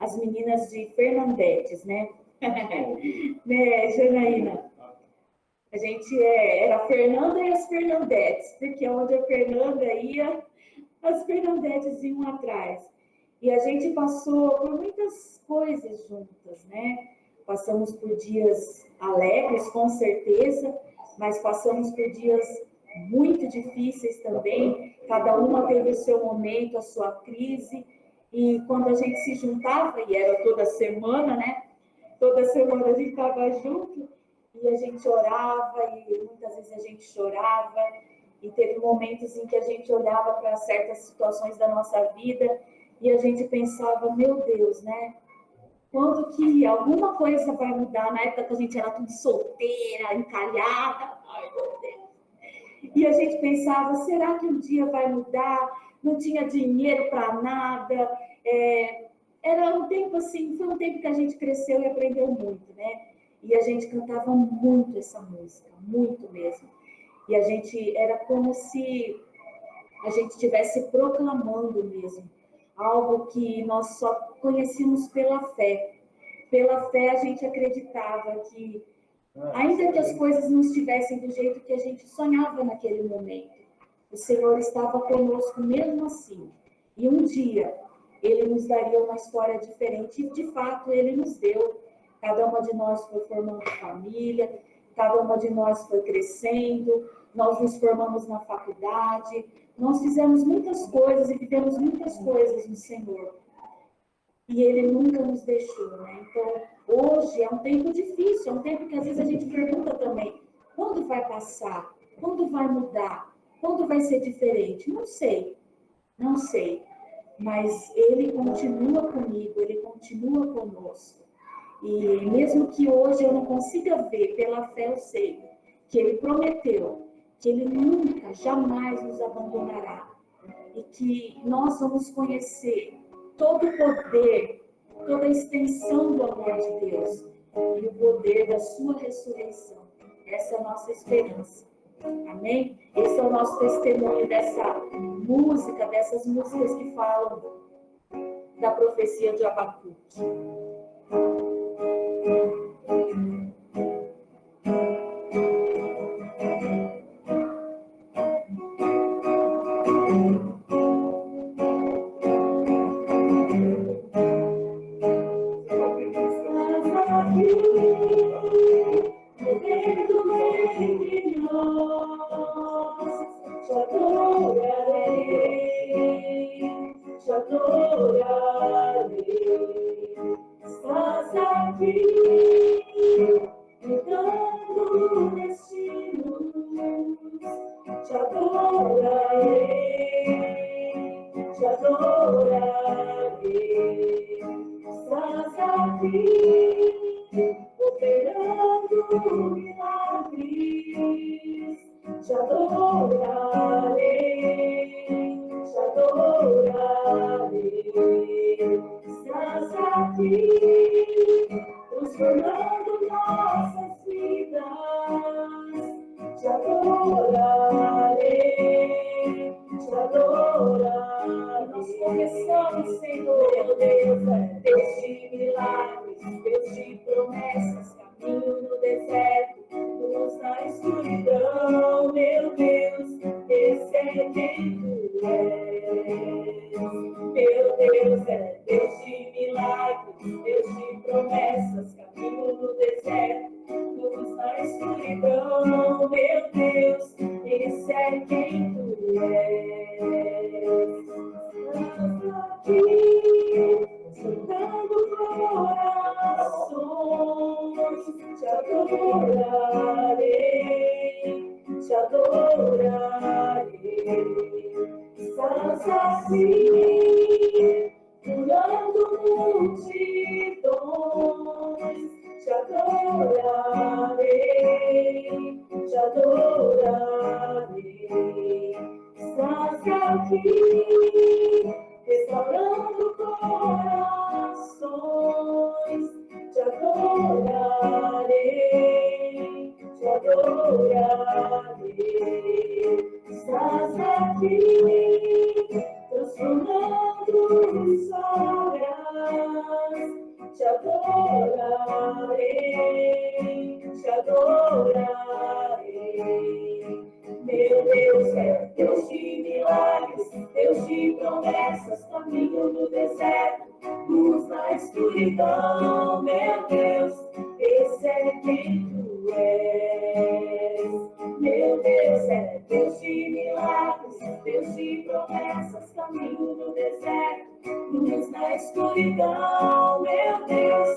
as meninas de Fernandetes, né? Né, Janaína? A gente era a Fernanda e as Fernandetes, porque onde a Fernanda ia, as Fernandetes iam atrás. E a gente passou por muitas coisas juntas, né? Passamos por dias alegres, com certeza, mas passamos por dias muito difíceis também. Cada uma teve o seu momento, a sua crise. E quando a gente se juntava, e era toda semana, né? Toda semana a gente estava junto e a gente orava, e muitas vezes a gente chorava. E teve momentos em que a gente olhava para certas situações da nossa vida e a gente pensava, meu Deus, né? Quando que alguma coisa vai mudar? Na época que a gente era tudo solteira, encalhada, ai meu Deus. E a gente pensava, será que um dia vai mudar? Não tinha dinheiro para nada. Era um tempo assim, foi um tempo que a gente cresceu e aprendeu muito, né? E a gente cantava muito essa música, muito mesmo. E a gente, era como se a gente estivesse proclamando mesmo algo que nós só conhecíamos pela fé. Pela fé a gente acreditava que, ainda que as coisas não estivessem do jeito que a gente sonhava naquele momento, o Senhor estava conosco mesmo assim. E um dia Ele nos daria uma história diferente. E, de fato, Ele nos deu. Cada uma de nós foi formando família, cada uma de nós foi crescendo, nós nos formamos na faculdade, nós fizemos muitas coisas e vivemos muitas coisas no Senhor. E Ele nunca nos deixou, né? Então, hoje é um tempo difícil, é um tempo que às vezes a gente pergunta também, quando vai passar? Quando vai mudar? Quando vai ser diferente? Não sei, não sei. Mas Ele continua comigo, Ele continua conosco. E mesmo que hoje eu não consiga ver, pela fé eu sei que Ele prometeu que Ele nunca, jamais nos abandonará. E que nós vamos conhecer todo o poder, toda a extensão do amor de Deus e o poder da sua ressurreição. Essa é a nossa esperança. Amém? Esse é o nosso testemunho dessa música, dessas músicas que falam da profecia de Abacuque. promessas, caminho no deserto, luz na escuridão, meu Deus, esse é quem tu és. Meu Deus é Deus de milagres, Deus de promessas, caminho no deserto, luz na escuridão, meu Deus,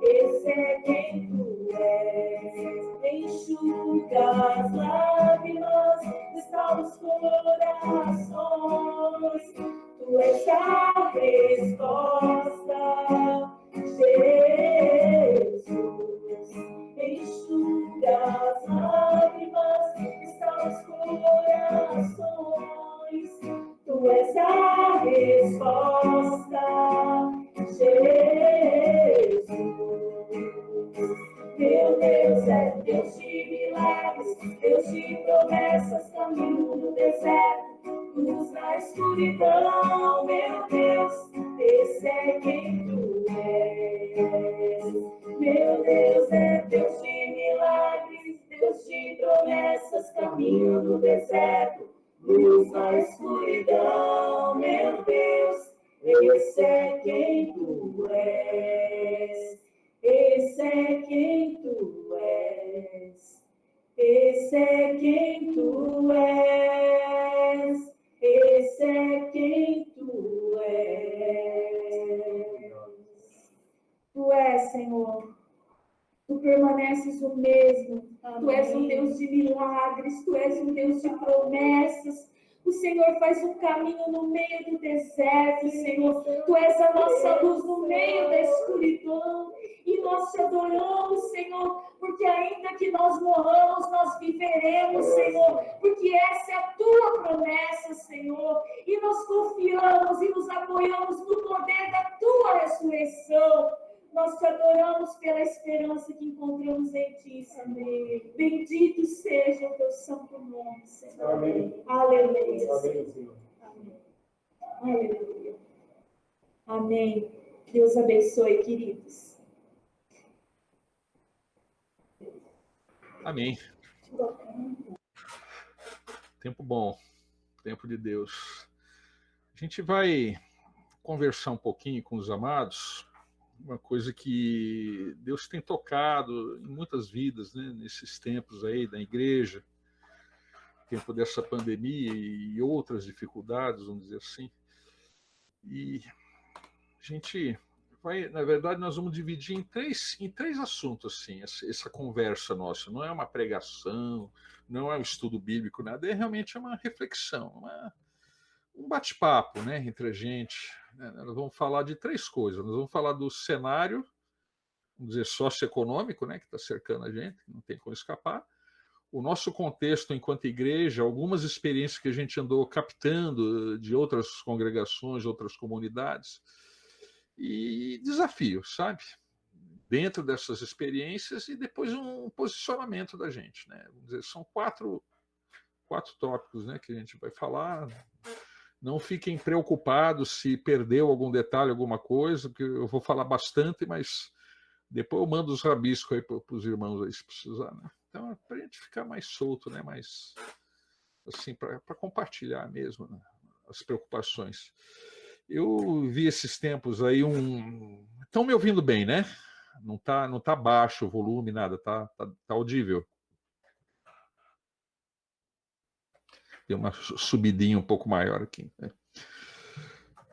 esse é quem tu és. Enxuga as lágrimas, restaura os corações, tu és a resposta, Jesus. Enxuga as lágrimas, restaura os corações, tu és a resposta, Jesus. Meu Deus é Deus de milagres, Deus de promessas, caminho no deserto, luz na escuridão, meu Deus, esse é quem tu és. Meu Deus é Deus de milagres, Deus de promessas, caminho no deserto, luz na escuridão, meu Deus, esse é quem tu és. Esse é quem tu és. Esse é quem tu és. Esse é quem tu és. Tu és, Senhor. Tu permaneces o mesmo. Amém. Tu és um Deus de milagres. Tu és um Deus de promessas. O Senhor faz um caminho no meio do deserto, Senhor. Tu és a nossa luz no meio da escuridão. E nós te adoramos, Senhor, porque ainda que nós morramos, nós viveremos, Senhor, porque essa é a tua promessa, Senhor. E nós confiamos e nos apoiamos no poder da tua ressurreição. Nós te adoramos pela esperança que encontramos em ti, Senhor. Bendito seja o teu santo nome, Senhor. Amém. Aleluia. Amém, Senhor. Amém. Aleluia. Amém. Deus abençoe, queridos. Amém. Tempo bom, tempo de Deus. A gente vai conversar um pouquinho com os amados, uma coisa que Deus tem tocado em muitas vidas, né, nesses tempos aí da igreja, tempo dessa pandemia e outras dificuldades, vamos dizer assim. E a gente vai, na verdade, nós vamos dividir em três assuntos, assim, essa conversa nossa. Não é uma pregação, não é um estudo bíblico, nada, é realmente uma reflexão, um bate-papo, né, entre a gente. Nós vamos falar de três coisas. Nós vamos falar do cenário, vamos dizer, socioeconômico, né, que está cercando a gente, que não tem como escapar. O nosso contexto enquanto igreja, algumas experiências que a gente andou captando de outras congregações, outras comunidades, e desafios, sabe? Dentro dessas experiências e depois um posicionamento da gente, né? Vamos dizer, são quatro tópicos, né, que a gente vai falar. Não fiquem preocupados se perdeu algum detalhe, alguma coisa, porque eu vou falar bastante, mas depois eu mando os rabiscos aí para os irmãos aí, se precisar, né? Então, é para a gente ficar mais solto, né? Mais, assim, para compartilhar mesmo, né, as preocupações. Eu vi esses tempos aí Estão me ouvindo bem, né? Não tá baixo o volume, nada, tá audível. Tem uma subidinha um pouco maior aqui, né?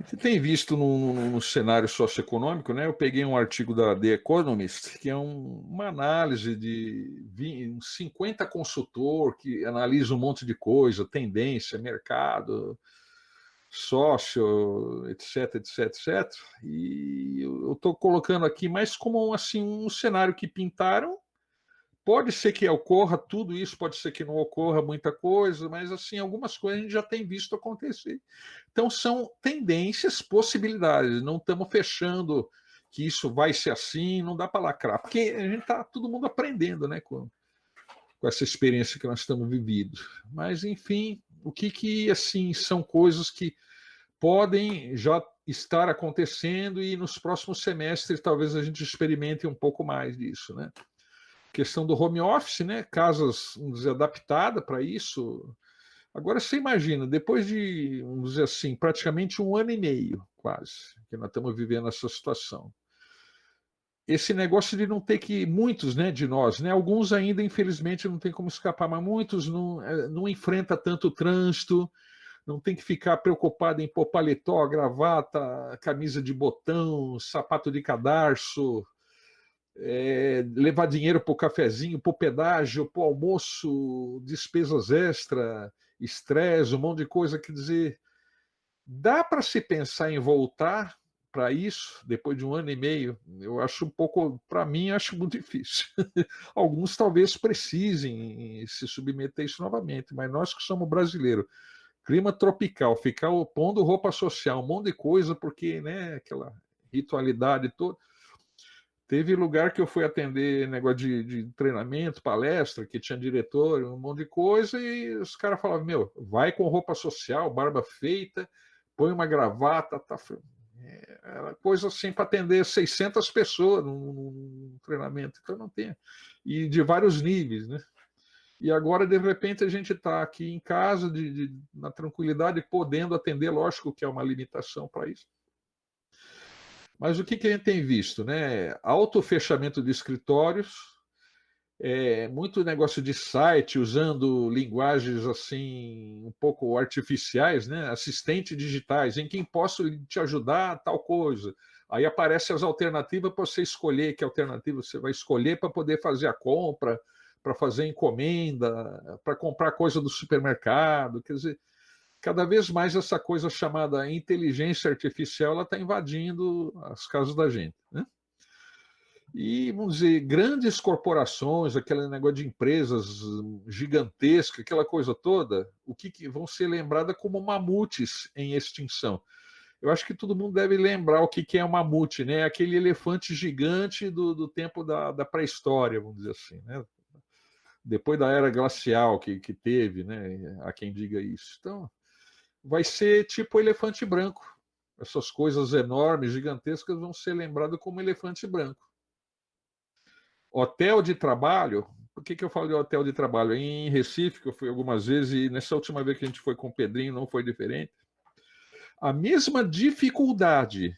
Você tem visto no cenário socioeconômico, né? Eu peguei um artigo da The Economist, que é uma análise de 50 consultor que analisa um monte de coisa, tendência, mercado, sócio, etc, etc, etc. E eu estou colocando aqui mais como assim, um cenário que pintaram. Pode ser que ocorra tudo isso, pode ser que não ocorra muita coisa, mas assim, algumas coisas a gente já tem visto acontecer. Então são tendências, possibilidades, não estamos fechando que isso vai ser assim, não dá para lacrar, porque a gente está todo mundo aprendendo, né, com essa experiência que nós estamos vivendo. Mas enfim, o que assim são coisas que podem já estar acontecendo e nos próximos semestres talvez a gente experimente um pouco mais disso, né? Questão do home office, né? Casas, vamos dizer, adaptadas para isso, Agora, você imagina, depois de, vamos dizer assim, praticamente 1 ano e meio, quase, que nós estamos vivendo essa situação, esse negócio de não ter que, muitos, né, de nós, né, alguns ainda, infelizmente, não tem como escapar, mas muitos não enfrenta tanto trânsito, não tem que ficar preocupado em pôr paletó, gravata, camisa de botão, sapato de cadarço, levar dinheiro para o cafezinho, para o pedágio, para o almoço, despesas extra, estresse, um monte de coisa. Quer dizer, dá para se pensar em voltar para isso depois de 1 ano e meio? Eu acho um pouco, para mim, acho muito difícil. Alguns talvez precisem se submeter a isso novamente, mas nós que somos brasileiros, clima tropical, ficar pondo roupa social, um monte de coisa, porque, né, aquela ritualidade toda. Teve lugar que eu fui atender negócio de treinamento, palestra, que tinha diretor, um monte de coisa, e os caras falavam, meu, vai com roupa social, barba feita, põe uma gravata, tá. Era coisa assim para atender 600 pessoas num treinamento, então não tem. E de vários níveis, né? E agora, de repente, a gente está aqui em casa, na tranquilidade, podendo atender, lógico que é uma limitação para isso. Mas o que a gente tem visto, né? Autofechamento de escritórios, muito negócio de site usando linguagens assim um pouco artificiais, né? Assistentes digitais, em quem posso te ajudar a tal coisa. Aí aparecem as alternativas para você escolher que alternativa você vai escolher para poder fazer a compra, para fazer encomenda, para comprar coisa do supermercado. Quer dizer, cada vez mais essa coisa chamada inteligência artificial ela está invadindo as casas da gente, né? E, vamos dizer, grandes corporações, aquele negócio de empresas gigantescas, aquela coisa toda, o que vão ser lembradas como mamutes em extinção. Eu acho que todo mundo deve lembrar o que é um mamute, né? Aquele elefante gigante do tempo da pré-história, vamos dizer assim, né? Depois da era glacial que teve, né? Há quem diga isso. Então, vai ser tipo o elefante branco. Essas coisas enormes, gigantescas, vão ser lembradas como elefante branco. Hotel de trabalho, por que eu falo de hotel de trabalho? Em Recife, que eu fui algumas vezes, e nessa última vez que a gente foi com o Pedrinho, não foi diferente. A mesma dificuldade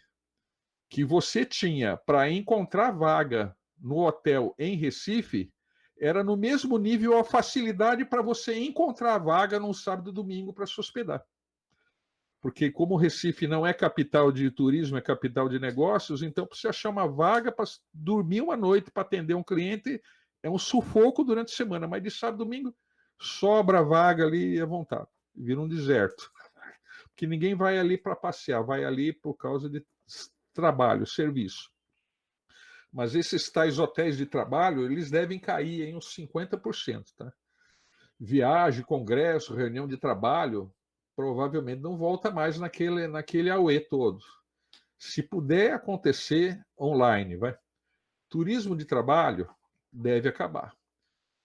que você tinha para encontrar vaga no hotel em Recife, era no mesmo nível a facilidade para você encontrar vaga no sábado e domingo para se hospedar. Porque como o Recife não é capital de turismo, é capital de negócios, então para você achar uma vaga para dormir uma noite para atender um cliente é um sufoco durante a semana, mas de sábado e domingo sobra vaga ali à vontade, vira um deserto. Porque ninguém vai ali para passear, vai ali por causa de trabalho, serviço. Mas esses tais hotéis de trabalho, eles devem cair em uns 50%, tá? Viagem, congresso, reunião de trabalho, provavelmente não volta mais naquele auê todo. Se puder acontecer online, vai. Turismo de trabalho deve acabar.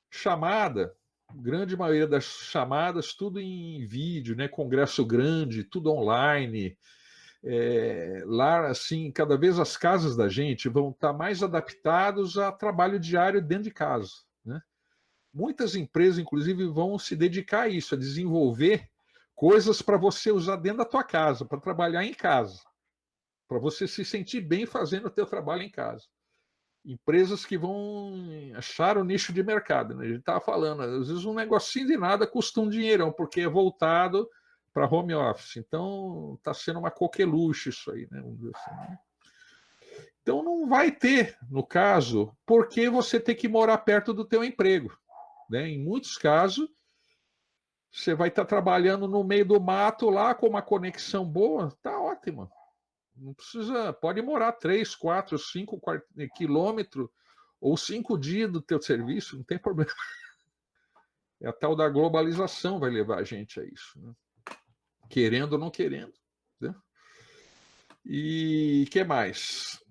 Chamada, grande maioria das chamadas, tudo em vídeo, né? Congresso grande, tudo online. Lá, assim, cada vez as casas da gente vão estar mais adaptados a trabalho diário dentro de casa, né? Muitas empresas, inclusive, vão se dedicar a isso, a desenvolver coisas para você usar dentro da tua casa, para trabalhar em casa, para você se sentir bem fazendo o teu trabalho em casa. Empresas que vão achar o nicho de mercado, né? A gente estava falando, às vezes um negocinho de nada custa um dinheirão, porque é voltado para home office. Então, está sendo uma coqueluche isso aí, né? Vamos dizer assim, né? Então, não vai ter, no caso, porque você tem que morar perto do teu emprego, né? Em muitos casos, você vai estar trabalhando no meio do mato lá com uma conexão boa, tá ótimo. Não precisa, pode morar 3, 4, 5 quilômetros ou 5 dias do teu serviço, não tem problema. É a tal da globalização vai levar a gente a isso, né? Querendo ou não querendo, né? E o que mais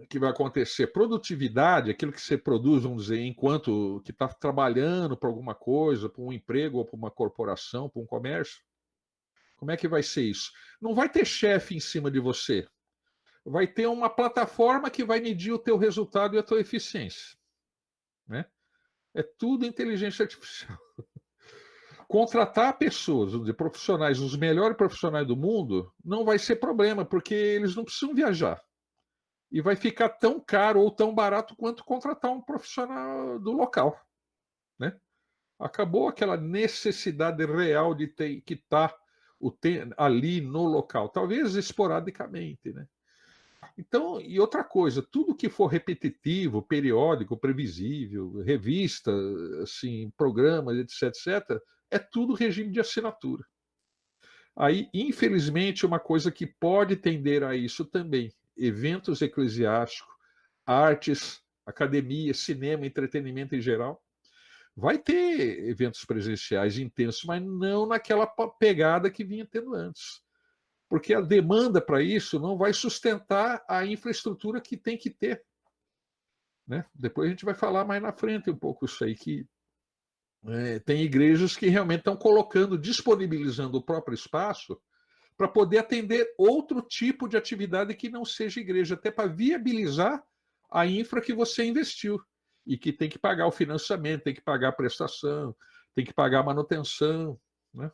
que vai acontecer? Produtividade, aquilo que você produz, vamos dizer, enquanto que está trabalhando para alguma coisa, para um emprego ou para uma corporação, para um comércio. Como é que vai ser isso? Não vai ter chefe em cima de você. Vai ter uma plataforma que vai medir o teu resultado e a tua eficiência, né? É tudo inteligência artificial. contratar pessoas, de profissionais, os melhores profissionais do mundo, não vai ser problema, porque eles não precisam viajar. E vai ficar tão caro ou tão barato quanto contratar um profissional do local, né? Acabou aquela necessidade real de ter que estar ali no local, talvez esporadicamente, né? Então, e outra coisa, tudo que for repetitivo, periódico, previsível, revista, assim, programas, etc., é tudo regime de assinatura. Aí, infelizmente, uma coisa que pode tender a isso também, eventos eclesiásticos, artes, academia, cinema, entretenimento em geral, vai ter eventos presenciais intensos, mas não naquela pegada que vinha tendo antes. Porque a demanda para isso não vai sustentar a infraestrutura que tem que ter. Né? Depois a gente vai falar mais na frente um pouco isso aí, que tem igrejas que realmente estão colocando, disponibilizando o próprio espaço para poder atender outro tipo de atividade que não seja igreja, até para viabilizar a infra que você investiu e que tem que pagar o financiamento, tem que pagar a prestação, tem que pagar a manutenção. Né?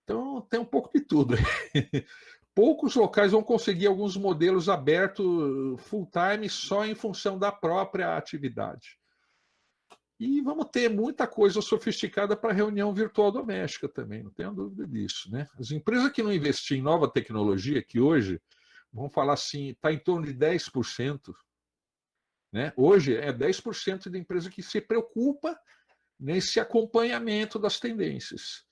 Então, tem um pouco de tudo. Poucos locais vão conseguir alguns modelos abertos full-time só em função da própria atividade. E vamos ter muita coisa sofisticada para reunião virtual doméstica também, não tenho dúvida disso. Né? As empresas que não investem em nova tecnologia, que hoje, vamos falar assim, está em torno de 10%, né? Hoje é 10% de empresa que se preocupa nesse acompanhamento das tendências.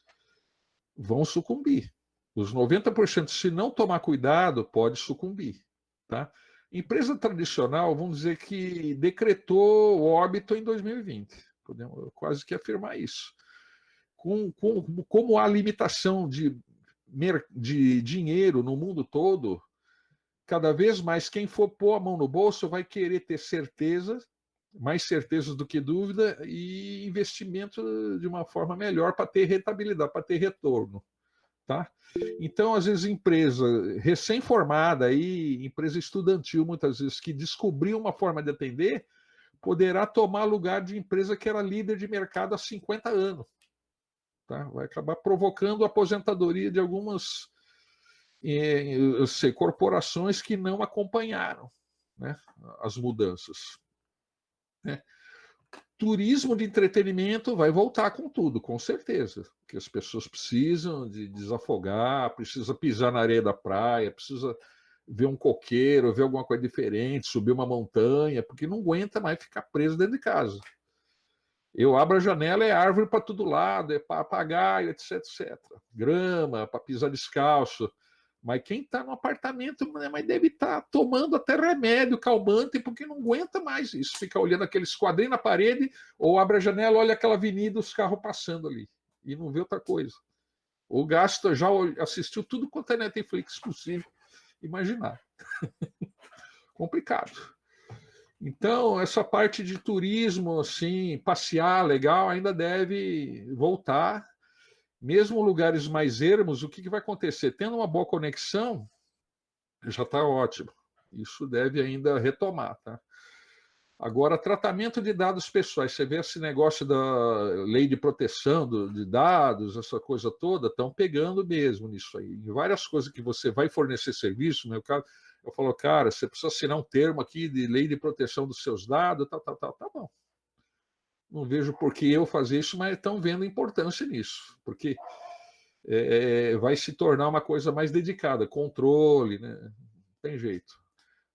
Vão sucumbir. Os 90%, se não tomar cuidado, pode sucumbir. Tá? Empresa tradicional, vamos dizer que decretou o óbito em 2020. Podemos quase que afirmar isso. Como há limitação de dinheiro no mundo todo, cada vez mais quem for pôr a mão no bolso vai querer ter certeza, mais certezas do que dúvida, e investimento de uma forma melhor para ter rentabilidade, para ter retorno. Tá? Então, às vezes, empresa recém-formada, aí, empresa estudantil, muitas vezes, que descobriu uma forma de atender, poderá tomar lugar de empresa que era líder de mercado há 50 anos. Tá? Vai acabar provocando a aposentadoria de algumas corporações que não acompanharam, né, as mudanças. Né? Turismo de entretenimento vai voltar com tudo, com certeza. Porque as pessoas precisam de desafogar, precisa pisar na areia da praia, precisa ver um coqueiro, ver alguma coisa diferente, subir uma montanha, porque não aguenta mais ficar preso dentro de casa. Eu abro a janela, é árvore para todo lado, é papagaio, etc, etc. Grama, para pisar descalço. Mas quem está no apartamento, mas deve estar tomando até remédio calmante, porque não aguenta mais isso. Fica olhando aqueles quadrinhos na parede, ou abre a janela, olha aquela avenida, os carros passando ali. E não vê outra coisa. O Gasto já assistiu tudo quanto é Netflix possível imaginar. Complicado. Então, essa parte de turismo, assim, passear legal, ainda deve voltar. Mesmo lugares mais ermos, o que vai acontecer? Tendo uma boa conexão, já está ótimo. Isso deve ainda retomar. Tá? Agora, tratamento de dados pessoais. Você vê esse negócio da lei de proteção de dados, essa coisa toda, estão pegando mesmo nisso aí. Em várias coisas que você vai fornecer serviço, no meu caso, eu falo, cara, você precisa assinar um termo aqui de lei de proteção dos seus dados, tá bom. Não vejo por que eu fazer isso, mas estão vendo importância nisso, porque vai se tornar uma coisa mais dedicada, controle, né? Não tem jeito.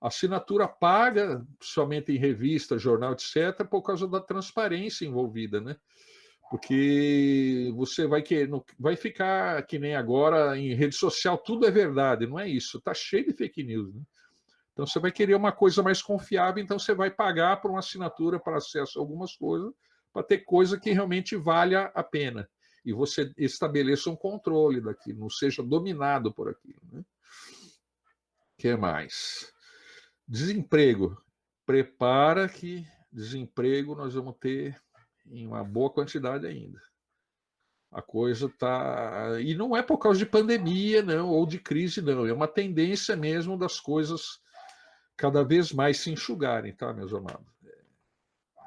Assinatura paga, somente em revista, jornal, etc., por causa da transparência envolvida, né? Porque você vai ficar que nem agora em rede social, tudo é verdade, não é isso, está cheio de fake news, né? Então você vai querer uma coisa mais confiável, então você vai pagar por uma assinatura para acesso a algumas coisas, para ter coisa que realmente valha a pena. E você estabeleça um controle daquilo, não seja dominado por aquilo. Né? O que mais? Desemprego. Prepara que desemprego nós vamos ter em uma boa quantidade ainda. A coisa está... E não é por causa de pandemia, não, ou de crise, não. É uma tendência mesmo das coisas cada vez mais se enxugarem, tá, meus amados?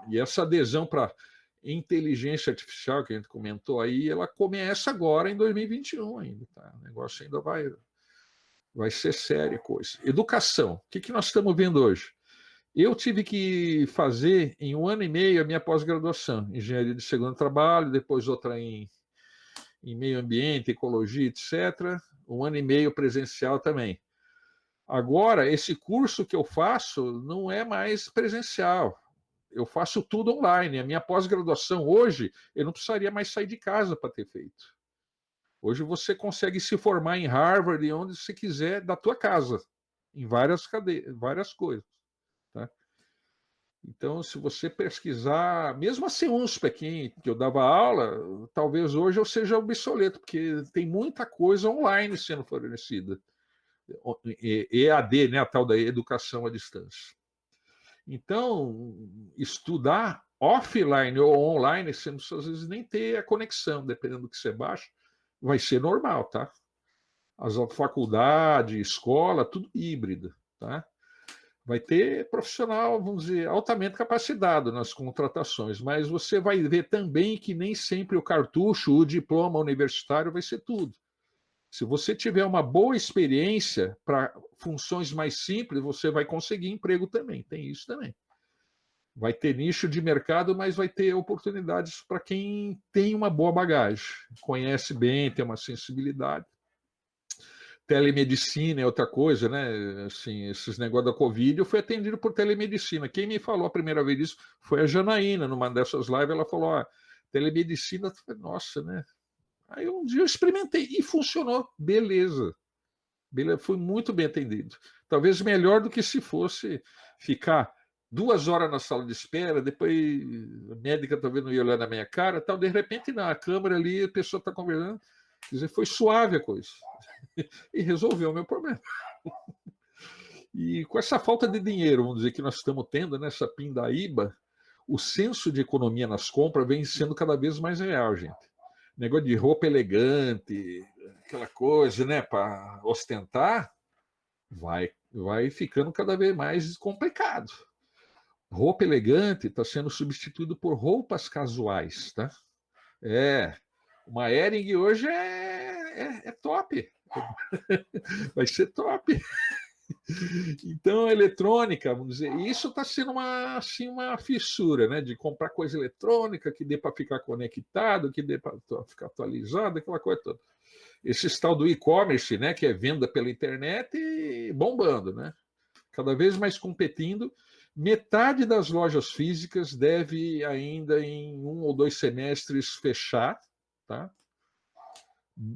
E essa adesão para inteligência artificial que a gente comentou aí, ela começa agora em 2021 ainda, tá? O negócio ainda vai ser séria coisa. Educação. O que nós estamos vendo hoje? Eu tive que fazer em 1 ano e meio a minha pós-graduação, engenharia de segundo trabalho, depois outra em meio ambiente, ecologia, etc. 1 ano e meio presencial também. Agora, esse curso que eu faço não é mais presencial. Eu faço tudo online. A minha pós-graduação hoje, eu não precisaria mais sair de casa para ter feito. Hoje você consegue se formar em Harvard e onde você quiser da tua casa, em várias coisas. Tá? Então, se você pesquisar, mesmo assim USP aqui, que eu dava aula, talvez hoje eu seja obsoleto, porque tem muita coisa online sendo fornecida. EAD, né, a tal da educação à distância. Então, estudar offline ou online, você não precisa, às vezes, nem ter a conexão, dependendo do que você baixa, vai ser normal, tá? As faculdade, escola, tudo híbrido, tá? Vai ter profissional, vamos dizer, altamente capacitado nas contratações, mas você vai ver também que nem sempre o cartucho, o diploma universitário vai ser tudo. Se você tiver uma boa experiência para funções mais simples, você vai conseguir emprego também. Tem isso também. Vai ter nicho de mercado, mas vai ter oportunidades para quem tem uma boa bagagem, conhece bem, tem uma sensibilidade. Telemedicina é outra coisa, né? Assim, esses negócios da Covid, eu fui atendido por telemedicina. Quem me falou a primeira vez disso foi a Janaína, numa dessas lives, ela falou, telemedicina, nossa, né? Aí um dia eu experimentei e funcionou, beleza. Fui muito bem atendido. Talvez melhor do que se fosse ficar 2 horas na sala de espera, depois a médica talvez não ia olhar na minha cara, tal, de repente na câmera ali a pessoa está conversando, quer dizer, foi suave a coisa. E resolveu o meu problema. E com essa falta de dinheiro, vamos dizer, que nós estamos tendo nessa pindaíba, o senso de economia nas compras vem sendo cada vez mais real, gente. Negócio de roupa elegante, aquela coisa, né, para ostentar, vai ficando cada vez mais complicado. Roupa elegante está sendo substituído por roupas casuais, tá? Uma Hering hoje é top. Vai ser top. Então, a eletrônica, vamos dizer, isso está sendo uma fissura, né? De comprar coisa eletrônica que dê para ficar conectado, que dê para ficar atualizado, aquela coisa toda. Esse tal do e-commerce, né? Que é venda pela internet, bombando, né? Cada vez mais competindo. Metade das lojas físicas deve ainda em 1 ou 2 semestres fechar, tá?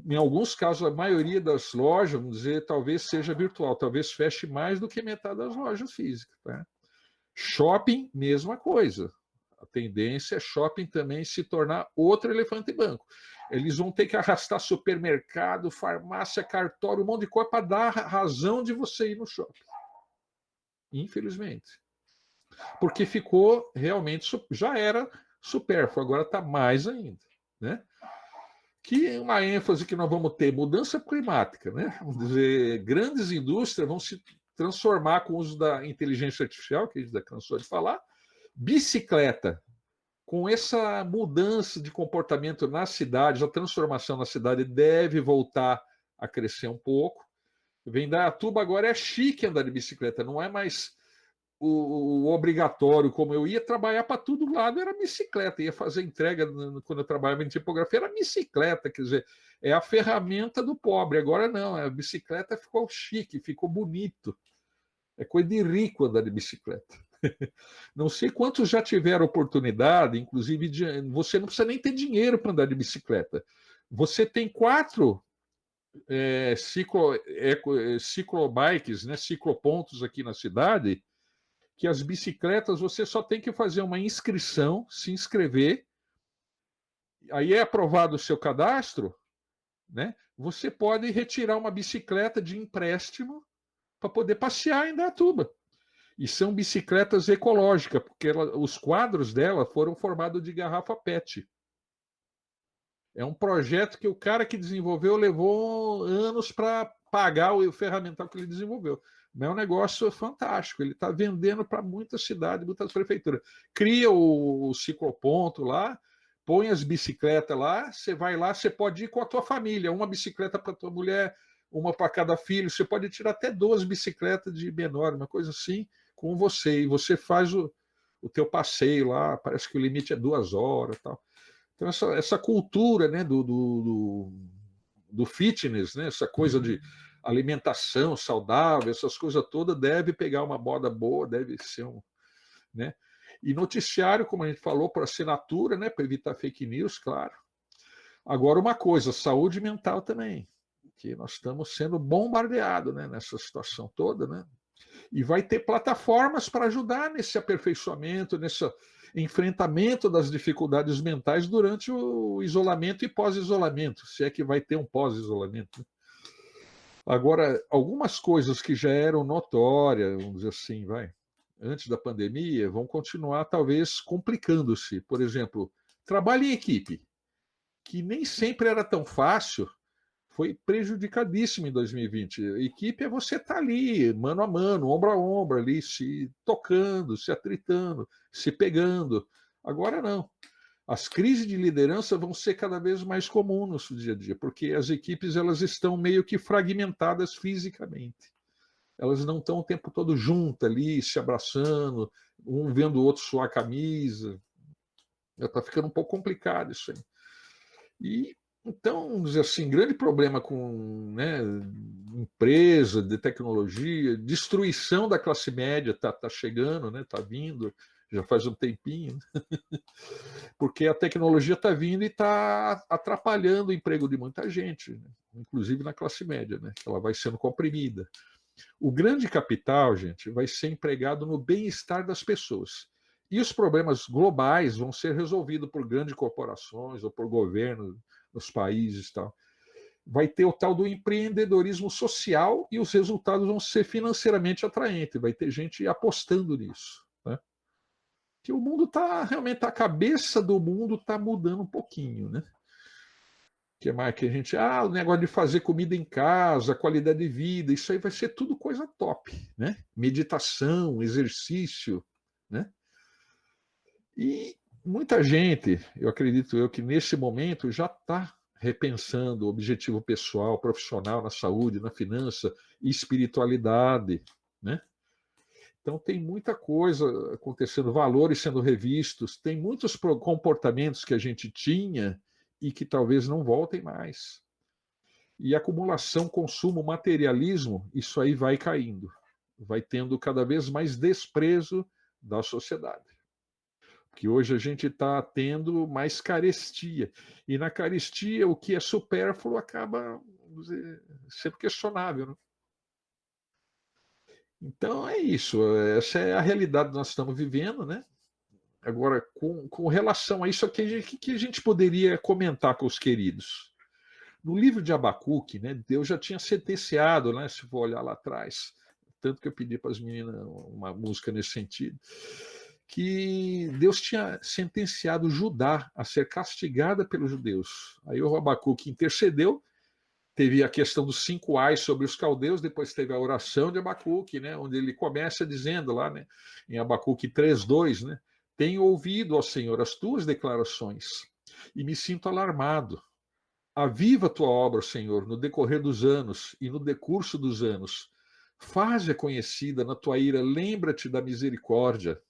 Em alguns casos, a maioria das lojas, vamos dizer, talvez seja virtual, talvez feche mais do que metade das lojas físicas. Tá? Shopping, mesma coisa. A tendência é shopping também se tornar outro elefante branco. Eles vão ter que arrastar supermercado, farmácia, cartório, um monte de coisa para dar razão de você ir no shopping. Infelizmente. Porque ficou realmente, já era supérfluo, agora está mais ainda. Né? Que é uma ênfase que nós vamos ter, mudança climática, né? Vamos dizer, grandes indústrias vão se transformar com o uso da inteligência artificial, que a gente já cansou de falar, bicicleta, com essa mudança de comportamento nas cidades, a transformação na cidade deve voltar a crescer um pouco. Vendaiatuba agora é chique andar de bicicleta, não é mais o obrigatório, como eu ia trabalhar para todo lado, era bicicleta, ia fazer entrega quando eu trabalhava em tipografia, era bicicleta, quer dizer, é a ferramenta do pobre, agora não, a bicicleta ficou chique, ficou bonito, é coisa de rico andar de bicicleta. Não sei quantos já tiveram oportunidade, inclusive, você não precisa nem ter dinheiro para andar de bicicleta, você tem 4 ciclobikes, né, ciclopontos aqui na cidade, que as bicicletas você só tem que fazer uma inscrição, se inscrever, aí é aprovado o seu cadastro, né? Você pode retirar uma bicicleta de empréstimo para poder passear em Indaiatuba. E são bicicletas ecológicas, porque os quadros dela foram formados de garrafa PET. É um projeto que o cara que desenvolveu levou anos para pagar o ferramental que ele desenvolveu. Mas é um negócio fantástico. Ele está vendendo para muitas cidades, muitas prefeituras. Cria o cicloponto lá, põe as bicicletas lá, você vai lá, você pode ir com a tua família, uma bicicleta para tua mulher, uma para cada filho, você pode tirar até 2 bicicletas de menor, uma coisa assim, com você, e você faz o teu passeio lá, parece que o limite é 2 horas e tal. Então, essa cultura, né, do fitness, né, essa coisa de alimentação saudável, essas coisas todas, deve pegar uma moda boa, deve ser um... Né? E noticiário, como a gente falou, por assinatura, né, para evitar fake news, claro. Agora, uma coisa, saúde mental também, que nós estamos sendo bombardeados, né, nessa situação toda, né? E vai ter plataformas para ajudar nesse aperfeiçoamento, nesse enfrentamento das dificuldades mentais durante o isolamento e pós-isolamento, se é que vai ter um pós-isolamento. Agora, algumas coisas que já eram notórias, vamos dizer assim, antes da pandemia, vão continuar talvez complicando-se. Por exemplo, trabalho em equipe, que nem sempre era tão fácil, foi prejudicadíssimo em 2020. Equipe é você estar ali, mano a mano, ombro a ombro, ali, se tocando, se atritando, se pegando. Agora não. As crises de liderança vão ser cada vez mais comuns no dia a dia, porque as equipes elas estão meio que fragmentadas fisicamente. Elas não estão o tempo todo juntas ali, se abraçando, um vendo o outro suar a camisa. Está ficando um pouco complicado isso aí. E então, vamos dizer assim, grande problema com, né, empresa de tecnologia, destruição da classe média está chegando, né, está vindo, já faz um tempinho, porque a tecnologia está vindo e está atrapalhando o emprego de muita gente, né, inclusive na classe média, né, ela vai sendo comprimida. O grande capital, gente, vai ser empregado no bem-estar das pessoas. E os problemas globais vão ser resolvidos por grandes corporações ou por governos nos países e tal. Vai ter o tal do empreendedorismo social e os resultados vão ser financeiramente atraentes. Vai ter gente apostando nisso. Né? Que o mundo está, realmente, a cabeça do mundo está mudando um pouquinho, né? Que mais que a gente... o negócio de fazer comida em casa, qualidade de vida, isso aí vai ser tudo coisa top, né? Meditação, exercício, né? E muita gente, eu acredito que nesse momento já está repensando o objetivo pessoal, profissional, na saúde, na finança e espiritualidade, né? Então tem muita coisa acontecendo, valores sendo revistos, tem muitos comportamentos que a gente tinha e que talvez não voltem mais. E acumulação, consumo, materialismo, isso aí vai caindo, vai tendo cada vez mais desprezo da sociedade. Porque hoje a gente está tendo mais carestia. E na carestia, o que é supérfluo acaba sendo questionável. Né? Então é isso. Essa é a realidade que nós estamos vivendo, né? Agora, com relação a isso, o que a gente poderia comentar com os queridos? No livro de Abacuque, né, Deus já tinha sentenciado, né, se for olhar lá atrás, tanto que eu pedi para as meninas uma música nesse sentido, que Deus tinha sentenciado Judá a ser castigada pelos judeus. Aí o Abacuque intercedeu, teve a questão dos 5 ais sobre os caldeus, depois teve a oração de Abacuque, né, onde ele começa dizendo lá, né, em Abacuque 3:2, né, tenho ouvido, ó Senhor, as tuas declarações e me sinto alarmado. Aviva a tua obra, Senhor, no decorrer dos anos e no decurso dos anos. Faze-a conhecida na tua ira, lembra-te da misericórdia.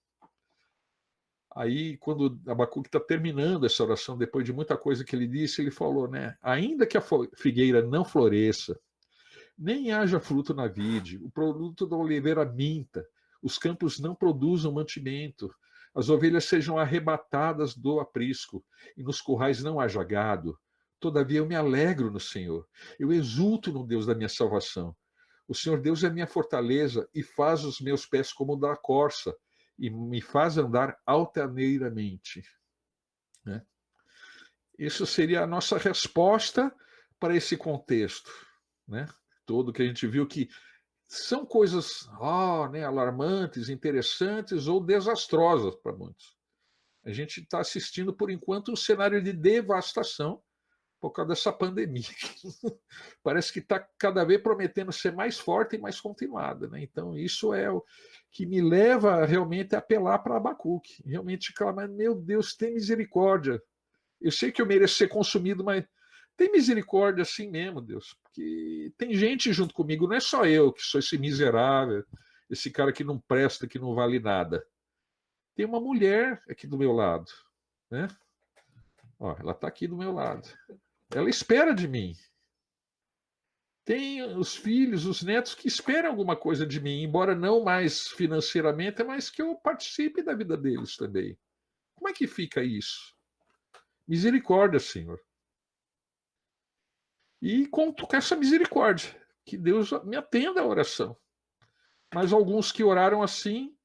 Aí, quando Abacuque está terminando essa oração, depois de muita coisa que ele disse, ele falou, né? Ainda que a figueira não floresça, nem haja fruto na vide, o produto da oliveira minta, os campos não produzam mantimento, as ovelhas sejam arrebatadas do aprisco, e nos currais não haja gado. Todavia eu me alegro no Senhor, eu exulto no Deus da minha salvação. O Senhor Deus é minha fortaleza e faz os meus pés como da corça, e me faz andar altaneiramente. Né? Isso seria a nossa resposta para esse contexto, né? Todo que a gente viu que são coisas né, alarmantes, interessantes ou desastrosas para muitos. A gente está assistindo, por enquanto, um cenário de devastação por causa dessa pandemia. Parece que está cada vez prometendo ser mais forte e mais continuada, né? Então, isso é o que me leva realmente a apelar para Abacuque, realmente clamar, meu Deus, tem misericórdia. Eu sei que eu mereço ser consumido, mas tem misericórdia assim mesmo, Deus, porque tem gente junto comigo, não é só eu que sou esse miserável, esse cara que não presta, que não vale nada. Tem uma mulher aqui do meu lado, né? Ó, ela está aqui do meu lado. Ela espera de mim. Tem os filhos, os netos que esperam alguma coisa de mim, embora não mais financeiramente, mas que eu participe da vida deles também. Como é que fica isso? Misericórdia, Senhor. E conto com essa misericórdia, que Deus me atenda à oração. Mas alguns que oraram assim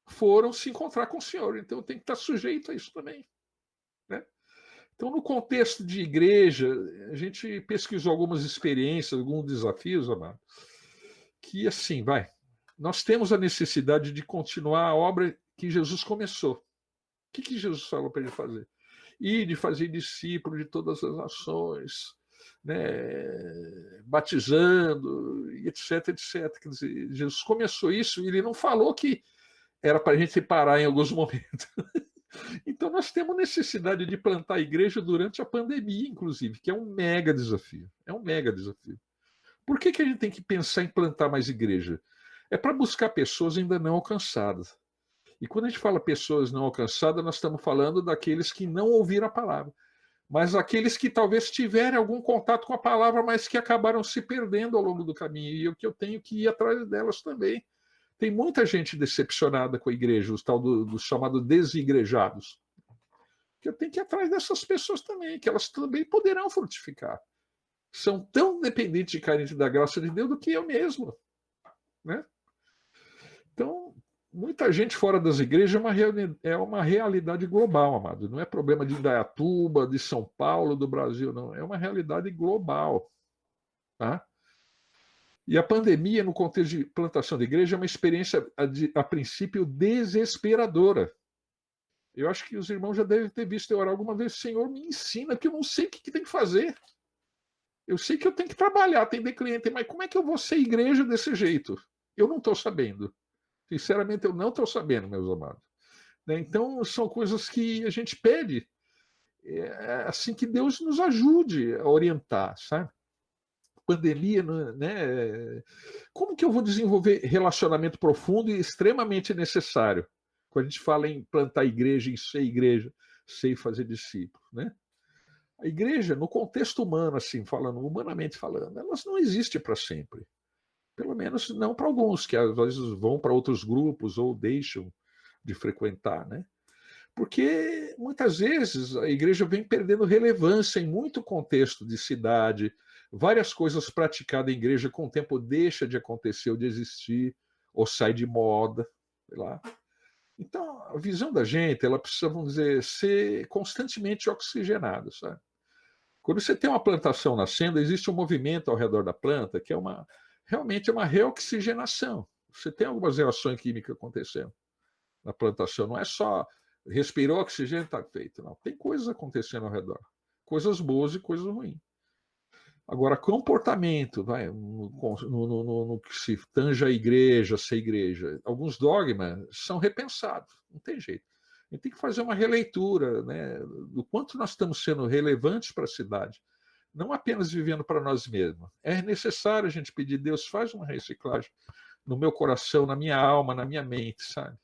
foram se encontrar com o Senhor, então eu tenho que estar sujeito a isso também, né? Então, no contexto de igreja, a gente pesquisou algumas experiências, alguns desafios, amado, que assim, nós temos a necessidade de continuar a obra que Jesus começou. O que Jesus falou para ele fazer? E de fazer discípulo de todas as nações, né, batizando, etc, etc. Quer dizer, Jesus começou isso e ele não falou que era para a gente parar em alguns momentos. Então, nós temos necessidade de plantar a igreja durante a pandemia, inclusive, que é um mega desafio. É um mega desafio. Por que a gente tem que pensar em plantar mais igreja? É para buscar pessoas ainda não alcançadas. E quando a gente fala pessoas não alcançadas, nós estamos falando daqueles que não ouviram a palavra. Mas aqueles que talvez tiverem algum contato com a palavra, mas que acabaram se perdendo ao longo do caminho. E o que eu tenho que ir atrás delas também. Tem muita gente decepcionada com a igreja, os tal dos chamados desigrejados. Que eu tenho que ir atrás dessas pessoas também, que elas também poderão frutificar. São tão dependentes e carentes da graça de Deus do que eu mesmo, né? Então, muita gente fora das igrejas é uma realidade global, amado. Não é problema de Indaiatuba, de São Paulo, do Brasil, não. É uma realidade global, tá? E a pandemia, no contexto de plantação de igreja, é uma experiência, a princípio, desesperadora. Eu acho que os irmãos já devem ter visto eu orar alguma vez, Senhor, me ensina, que eu não sei o que tem que fazer. Eu sei que eu tenho que trabalhar, atender cliente, mas como é que eu vou ser igreja desse jeito? Eu não estou sabendo. Sinceramente, eu não estou sabendo, meus amados. Então, são coisas que a gente pede, assim, que Deus nos ajude a orientar, sabe? Pandemia, né? Como que eu vou desenvolver relacionamento profundo e extremamente necessário? Quando a gente fala em plantar igreja, em ser igreja, ser fazer discípulo, né? A igreja, no contexto humano, assim, falando, humanamente falando, elas não existem para sempre. Pelo menos não para alguns, que às vezes vão para outros grupos ou deixam de frequentar, né? Porque muitas vezes a igreja vem perdendo relevância em muito contexto de cidade, várias coisas praticadas em igreja com o tempo deixa de acontecer ou de existir, ou sai de moda, sei lá. Então, a visão da gente, ela precisa, vamos dizer, ser constantemente oxigenada, sabe? Quando você tem uma plantação nascendo, existe um movimento ao redor da planta que é realmente uma reoxigenação. Você tem algumas reações químicas acontecendo na plantação. Não é só respirou oxigênio, está feito. Não, tem coisas acontecendo ao redor. Coisas boas e coisas ruins. Agora, comportamento, no que se tange a igreja, ser igreja, alguns dogmas são repensados, não tem jeito. A gente tem que fazer uma releitura, né, do quanto nós estamos sendo relevantes para a cidade, não apenas vivendo para nós mesmos. É necessário a gente pedir, Deus, faz uma reciclagem no meu coração, na minha alma, na minha mente, sabe?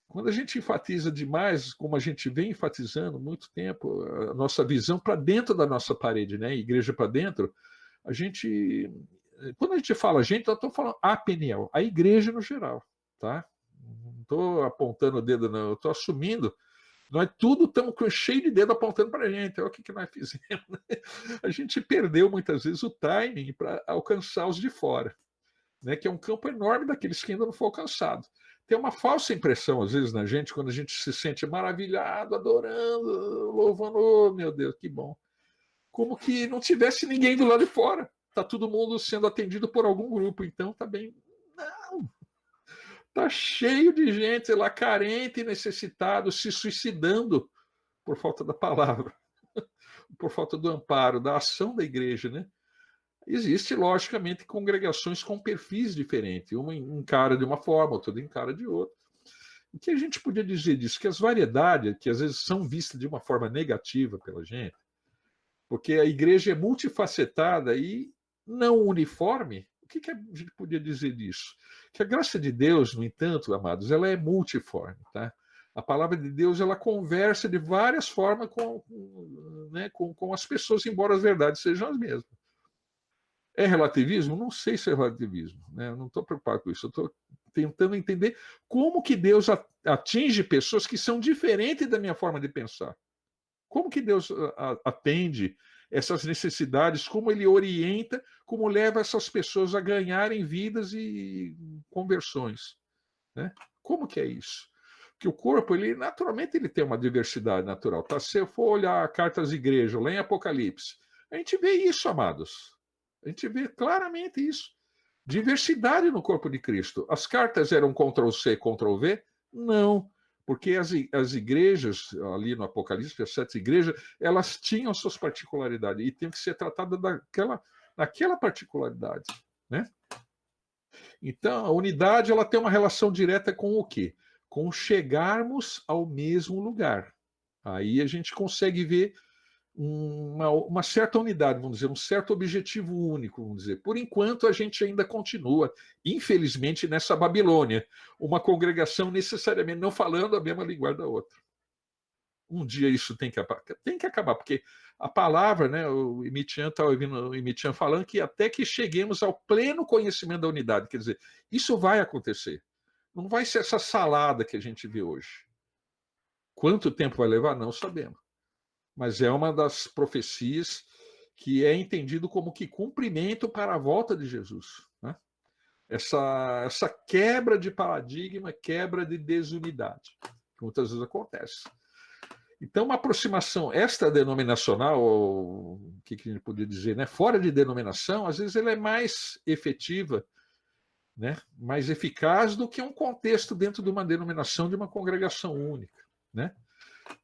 Quando a gente enfatiza demais, como a gente vem enfatizando há muito tempo, a nossa visão para dentro da nossa parede, né? Igreja para dentro, a gente. Quando a gente fala gente, eu estou falando a PNL, a igreja no geral, tá? Não estou apontando o dedo, não, eu estou assumindo. Nós tudo estamos cheio de dedo apontando para a gente. Olha o que nós fizemos. A gente perdeu muitas vezes o timing para alcançar os de fora, né? Que é um campo enorme daqueles que ainda não foram alcançados. Tem uma falsa impressão, às vezes, na gente, quando a gente se sente maravilhado, adorando, louvando, oh, meu Deus, que bom. Como que não tivesse ninguém do lado de fora. Está todo mundo sendo atendido por algum grupo, então está bem. Não. Está cheio de gente, sei lá, carente e necessitado, se suicidando por falta da palavra. por falta do amparo, da ação da igreja, né? Existe, logicamente, congregações com perfis diferentes. Uma encara de uma forma, outra encara de outra. O que a gente podia dizer disso? Que as variedades, que às vezes são vistas de uma forma negativa pela gente, porque a igreja é multifacetada e não uniforme, o que a gente podia dizer disso? Que a graça de Deus, no entanto, amados, ela é multiforme, tá? A palavra de Deus, ela conversa de várias formas com as pessoas, embora as verdades sejam as mesmas. É relativismo? Não sei se é relativismo, né? Eu não estou preocupado com isso. Eu estou tentando entender como que Deus atinge pessoas que são diferentes da minha forma de pensar. Como que Deus atende essas necessidades, como ele orienta, como leva essas pessoas a ganharem vidas e conversões, né? Como que é isso? Porque o corpo, ele naturalmente ele tem uma diversidade natural. Tá? Se eu for olhar cartas às igrejas, lá em Apocalipse, a gente vê isso, amados. A gente vê claramente isso. Diversidade no corpo de Cristo. As cartas eram Ctrl-C, Ctrl-V? Não, porque as igrejas, ali no Apocalipse, as 7 igrejas, elas tinham suas particularidades e tinham que ser tratadas daquela particularidade, né? Então, a unidade ela tem uma relação direta com o quê? Com chegarmos ao mesmo lugar. Aí a gente consegue ver uma certa unidade, vamos dizer, um certo objetivo único, vamos dizer. Por enquanto, a gente ainda continua, infelizmente, nessa Babilônia, uma congregação necessariamente não falando a mesma linguagem da outra. Um dia isso tem que acabar, porque a palavra, né, o Imitian está ouvindo o Imitian falando que até que cheguemos ao pleno conhecimento da unidade, quer dizer, isso vai acontecer. Não vai ser essa salada que a gente vê hoje. Quanto tempo vai levar? Não sabemos. Mas é uma das profecias que é entendido como que cumprimento para a volta de Jesus, né? Essa quebra de paradigma, quebra de desunidade, que muitas vezes acontece. Então, uma aproximação extra-denominacional, ou o que a gente podia dizer, né? Fora de denominação, às vezes ela é mais efetiva, né? Mais eficaz do que um contexto dentro de uma denominação, de uma congregação única, né?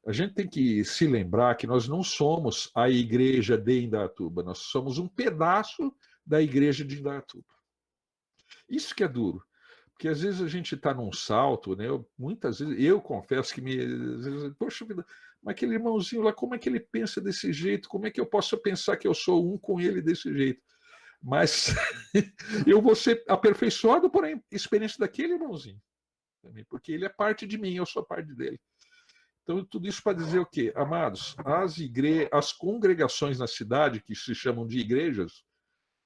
A gente tem que se lembrar que nós não somos a igreja de Indaiatuba, nós somos um pedaço da igreja de Indaiatuba. Isso que é duro, porque às vezes a gente está num salto, né? Muitas vezes, eu confesso que às vezes, poxa vida, mas aquele irmãozinho lá, como é que ele pensa desse jeito? Como é que eu posso pensar que eu sou um com ele desse jeito? Mas eu vou ser aperfeiçoado por a experiência daquele irmãozinho, porque ele é parte de mim, eu sou parte dele. Então, tudo isso para dizer o quê? Amados, as congregações na cidade, que se chamam de igrejas,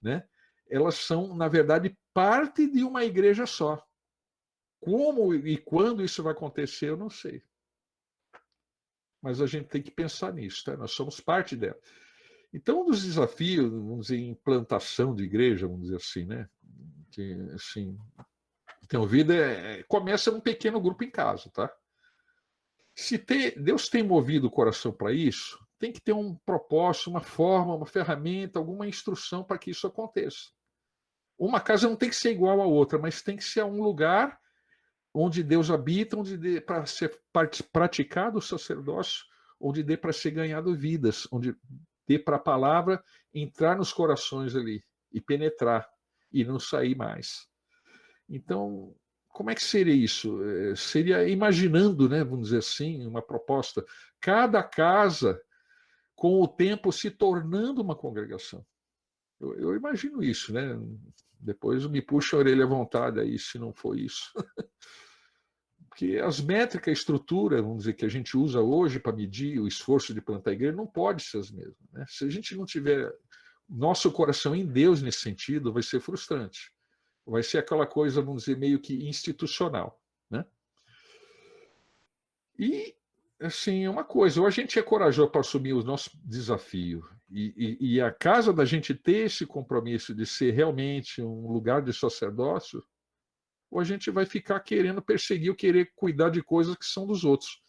né, elas são, na verdade, parte de uma igreja só. Como e quando isso vai acontecer, eu não sei. Mas a gente tem que pensar nisso, tá? Nós somos parte dela. Então, um dos desafios, vamos dizer, em implantação de igreja, vamos dizer assim, né? Que, assim, tem ouvido, começa num pequeno grupo em casa, tá? Se Deus tem movido o coração para isso, tem que ter um propósito, uma forma, uma ferramenta, alguma instrução para que isso aconteça. Uma casa não tem que ser igual à outra, mas tem que ser um lugar onde Deus habita, onde dê para ser praticado o sacerdócio, onde dê para ser ganhado vidas, onde dê para a palavra entrar nos corações ali e penetrar e não sair mais. Então, como é que seria isso? Seria imaginando, né, vamos dizer assim, uma proposta, cada casa com o tempo se tornando uma congregação. Eu imagino isso, né? Depois me puxa a orelha à vontade aí, se não for isso. Porque as métricas, a estrutura, vamos dizer, que a gente usa hoje para medir o esforço de plantar a igreja, não pode ser as mesmas, né? Se a gente não tiver nosso coração em Deus nesse sentido, vai ser frustrante. Vai ser aquela coisa, vamos dizer, meio que institucional, né? E, assim, uma coisa, ou a gente é corajoso para assumir o nosso desafio, e a casa da gente ter esse compromisso de ser realmente um lugar de sacerdócio, ou a gente vai ficar querendo perseguir ou querer cuidar de coisas que são dos outros.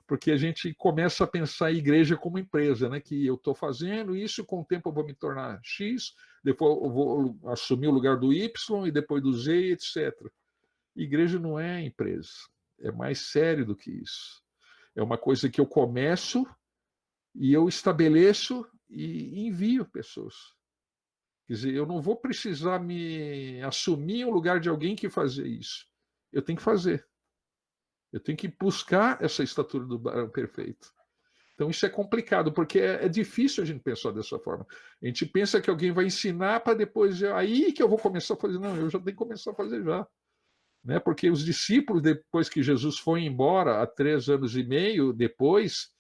Porque a gente começa a pensar a igreja como empresa, né? Que eu estou fazendo isso, com o tempo eu vou me tornar X, depois eu vou assumir o lugar do Y e depois do Z, etc. Igreja não é empresa, é mais sério do que isso. É uma coisa que eu começo e eu estabeleço e envio pessoas. Quer dizer, eu não vou precisar me assumir o lugar de alguém que fazer isso. Eu tenho que fazer. Eu tenho que buscar essa estatura do varão perfeito. Então isso é complicado, porque é difícil a gente pensar dessa forma. A gente pensa que alguém vai ensinar para depois, aí que eu vou começar a fazer. Não, eu já tenho que começar a fazer já. Né? Porque os discípulos, depois que Jesus foi embora, há 3 anos e meio depois,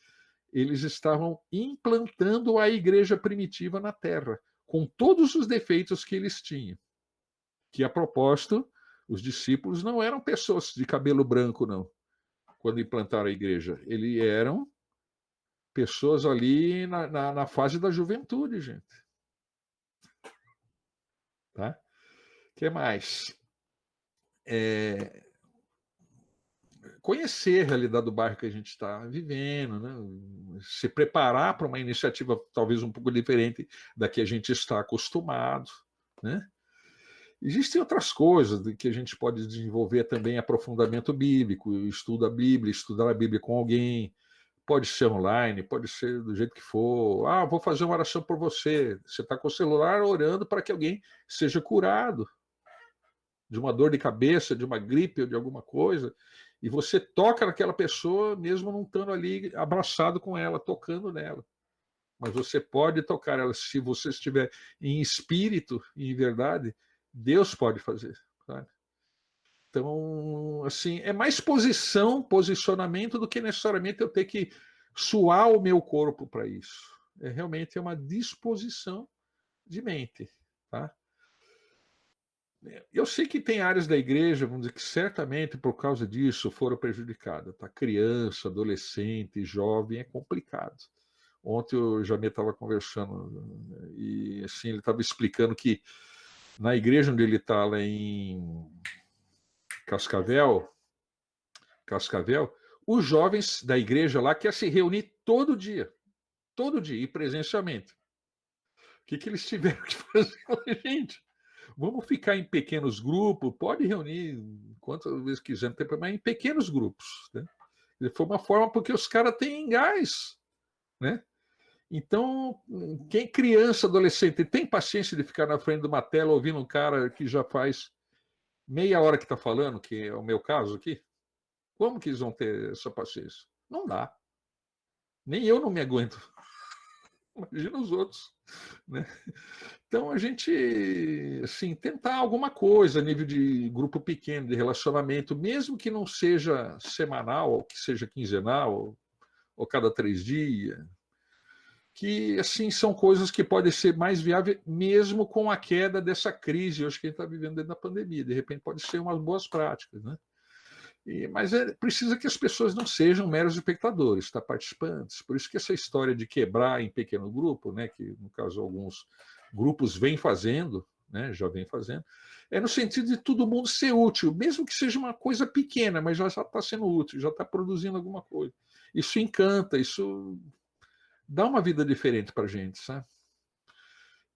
eles estavam implantando a igreja primitiva na Terra, com todos os defeitos que eles tinham. Que, a propósito, os discípulos não eram pessoas de cabelo branco, não, quando implantaram a igreja. Eles eram pessoas ali na fase da juventude, gente. Tá? O que mais? Conhecer a realidade do bairro que a gente está vivendo, né? Se preparar para uma iniciativa talvez um pouco diferente da que a gente está acostumado. Né? Existem outras coisas que a gente pode desenvolver também, aprofundamento bíblico, estudo a Bíblia, estudar a Bíblia com alguém, pode ser online, pode ser do jeito que for. Ah, vou fazer uma oração por você. Você está com o celular orando para que alguém seja curado de uma dor de cabeça, de uma gripe ou de alguma coisa, e você toca naquela pessoa mesmo não estando ali abraçado com ela, tocando nela. Mas você pode tocar ela se você estiver em espírito e em verdade, Deus pode fazer. Sabe? Então, assim, é mais posicionamento do que necessariamente eu ter que suar o meu corpo para isso. É realmente uma disposição de mente, tá? Eu sei que tem áreas da igreja, vamos dizer, que certamente por causa disso foram prejudicadas. Tá? Criança, adolescente, jovem, é complicado. Ontem o Jamê estava conversando e assim, ele estava explicando que na igreja onde ele está, lá em Cascavel, os jovens da igreja lá querem se reunir todo dia, e presencialmente. O que eles tiveram que fazer com a gente? Vamos ficar em pequenos grupos, pode reunir quantas vezes quiser, mas em pequenos grupos. Né? Foi uma forma porque os caras têm gás. Né? Então, quem criança, adolescente, tem paciência de ficar na frente de uma tela ouvindo um cara que já faz meia hora que está falando, que é o meu caso aqui? Como que eles vão ter essa paciência? Não dá. Nem eu não me aguento. Imagina os outros. Né? Então, a gente, assim, tentar alguma coisa a nível de grupo pequeno, de relacionamento, mesmo que não seja semanal, ou que seja quinzenal, ou cada 3 dias, que, assim, são coisas que podem ser mais viáveis, mesmo com a queda dessa crise hoje que a gente está vivendo dentro da pandemia. De repente, pode ser umas boas práticas, né? Mas precisa que as pessoas não sejam meros espectadores, tá? Participantes. Por isso que essa história de quebrar em pequeno grupo, né, que no caso alguns grupos vêm fazendo, né, já vem fazendo, é no sentido de todo mundo ser útil, mesmo que seja uma coisa pequena, mas já está sendo útil, já está produzindo alguma coisa. Isso encanta, isso dá uma vida diferente para a gente, sabe?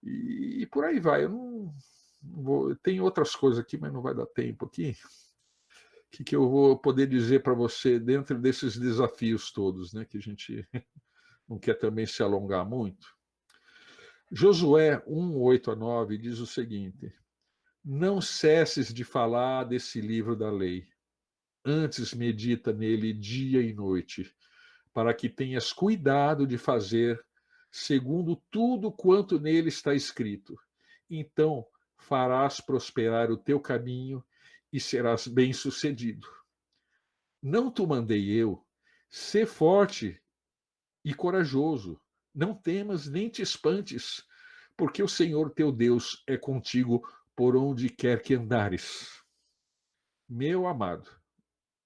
E por aí vai. Eu não vou, tem outras coisas aqui, mas não vai dar tempo aqui. O que eu vou poder dizer para você dentro desses desafios todos, né, que a gente não quer também se alongar muito? Josué 1:8-9 diz o seguinte: não cesses de falar desse livro da lei, antes medita nele dia e noite, para que tenhas cuidado de fazer segundo tudo quanto nele está escrito. Então farás prosperar o teu caminho e serás bem-sucedido. Não te mandei eu, sê forte e corajoso, não temas nem te espantes, porque o Senhor teu Deus é contigo por onde quer que andares. Meu amado,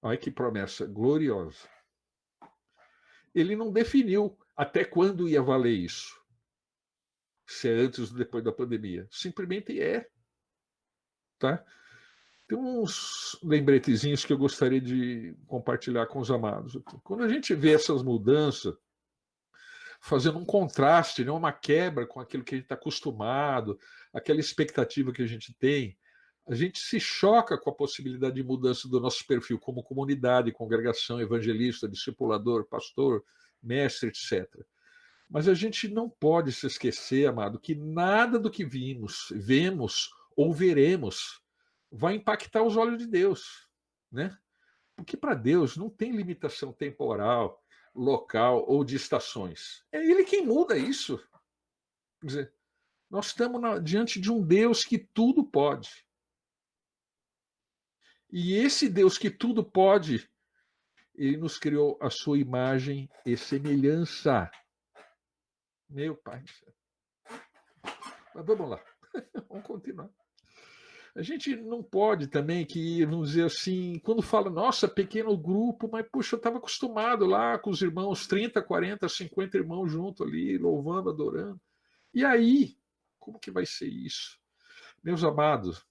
olha que promessa gloriosa. Ele não definiu até quando ia valer isso, se é antes ou depois da pandemia. Simplesmente é. Tá? Tem uns lembretezinhos que eu gostaria de compartilhar com os amados. Quando a gente vê essas mudanças, fazendo um contraste, né, uma quebra com aquilo que a gente está acostumado, aquela expectativa que a gente tem, a gente se choca com a possibilidade de mudança do nosso perfil como comunidade, congregação, evangelista, discipulador, pastor, mestre, etc. Mas a gente não pode se esquecer, amado, que nada do que vemos ou veremos vai impactar os olhos de Deus, né? Porque para Deus não tem limitação temporal, local ou de estações. É Ele quem muda isso. Quer dizer, nós estamos diante de um Deus que tudo pode. E esse Deus que tudo pode, Ele nos criou a sua imagem e semelhança. Meu Pai. Mas vamos lá, vamos continuar. A gente não pode também que, vamos dizer assim, quando fala, nossa, pequeno grupo, mas puxa, eu estava acostumado lá com os irmãos, 30, 40, 50 irmãos junto ali, louvando, adorando. E aí, como que vai ser isso? Meus amados,